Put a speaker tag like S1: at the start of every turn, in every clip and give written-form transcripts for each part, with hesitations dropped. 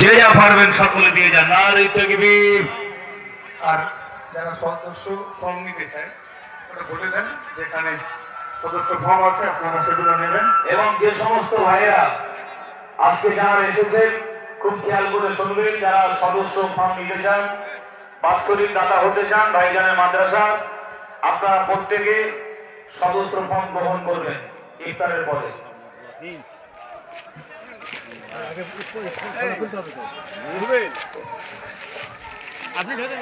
S1: যে যা পারবেন সকলে দিয়ে যান। নারে তাকবীর।
S2: আর যারা সদস্য ফর্ম নিতে চায় ওটা বলে দেন, যেখানে সদস্য ফর্ম আছে আপনারা সেগুলো নেবেন।
S1: এবং যে সমস্ত ভাইয়েরা আজকে যারা এসেছেন খুব খেয়াল করে শুনবেন, যারা সদস্য ফর্ম নিতে চান, বাৎসরিক দাতা হতে চান ভাইজানের মাদ্রাসা, আপনারা প্রত্যেকে সদস্য ফর্ম গ্রহণ করবেন ইফতারের পরে।
S3: আপনি ঢোকেন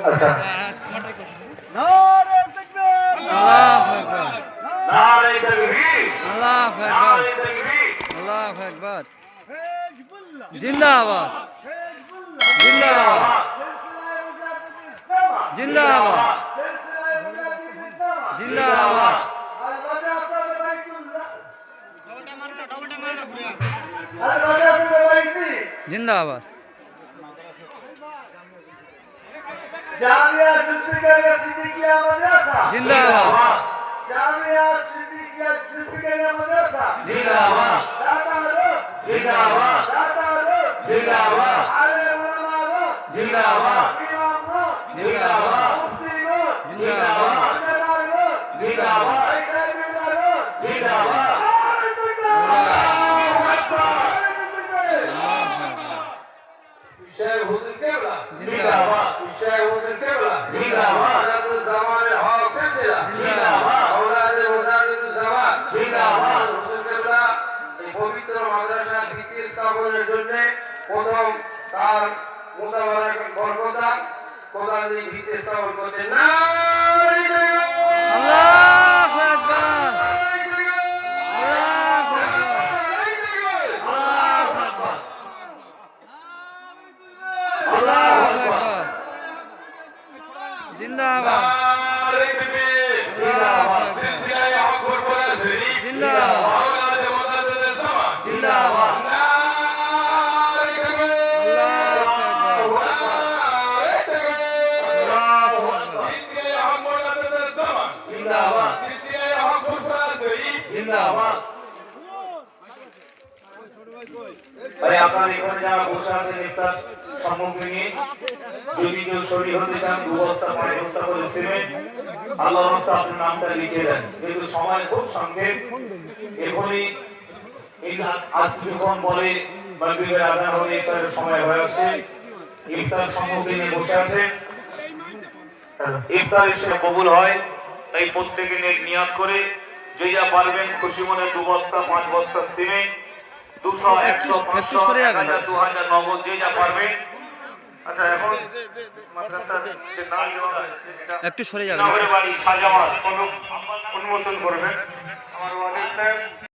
S1: আচ্ছা,
S3: নারে তাকবীর আল্লাহু আকবার
S1: নারে তাকবীর
S3: আল্লাহু আকবার
S1: নারে তাকবীর
S3: আল্লাহু আকবার জিন্দাবাদ জিন্দাবাদ জিন্দাবাদ জিন্দাবাদ জিন্দাবাদ
S2: জামিয়া জুলফিকারিয়া সিদ্দিকিয়া মাদ্রাসা
S1: জিন্দাবাদ
S2: জামিয়া সিদ্দিকিয়া জুলফিকারিয়া মাদ্রাসা
S1: জিন্দাবাদ
S2: দাতারো
S1: জিন্দাবাদ
S2: দাতারো
S1: জিন্দাবাদ
S2: আলেম উলামারো
S1: জিন্দাবাদ
S2: ইমামরো
S1: জিন্দাবাদ
S2: মুফতিরো
S1: জিন্দাবাদ
S2: জালারো
S1: জিন্দাবাদ
S2: ইসলামিয়ারো
S1: জিন্দাবাদ
S2: শেখ হুজুর কেবলা
S1: জিন্দাবাদ
S2: শেখ হুজুর কেবলা
S1: জিন্দাবাদ
S2: হযরত জামানের হক সিলসিলা
S1: জিন্দাবাদ
S2: আওলাদে মুজাহিদুল জামান
S1: জিন্দাবাদ
S2: হুজুর কেবলা এই পবিত্র মাদ্রাসা ভিত্তি স্থাপনের জন্য প্রথম তার মুতাবারক বরকতা খোদা এই ভিত্তি স্থাপন করছেন। নারে তাকবীর
S3: আল্লাহু আকবার আল্লাহু আকবার জিন্দাবাদ
S1: নারে তাকবীর জিন্দাবাদ সিলসিলায়ে হক বরকত শরীফ
S3: জিন্দাবাদ
S1: আওলাদে মুজাহিদুল জামান
S3: জিন্দাবাদ
S1: নারে তাকবীর
S3: আল্লাহু আকবার
S1: নারে তাকবীর
S3: আল্লাহু আকবার
S1: সিলসিলায়ে হক বরকত জামান জিন্দাবাদ সিলসিলায়ে হক বরকত শরীফ জিন্দাবাদ। ভাই আপনারা এখানে যারা বসে আছেন ইফতার সামগ্রী নিয়ে যদি কেউ শরীর হতে চান 2 বস্তা 5 বস্তা করে সিমেন্ট আল্লাহর রাস্তায় আপনার নামটা লিখে দেন। কিন্তু সময় খুব সংক্ষেপ, এখনই এই আর কিছুক্ষণ পরে মাগরিবের আযান হবে, ইফতারের সময় হয়ে আসছে। ইফতার সামগ্রী নিয়ে বসে আছেন, ইফতার এসে কবুল হয়, তাই প্রত্যেকে নিয়াত করে যে যা পারবেন খুশি মনে 2 বস্তা 5 বস্তা সিমেন্ট 200 100 500 1000 2000 নগদ যে যা পারবেন। আচ্ছা, এখন মাদ্রাসার যে নাম দেওয়া হয়েছে এটা
S3: একটু সরে যাবেন
S1: নগরের বাড়ি সাজাওয়াত অনুমোদন করবেন।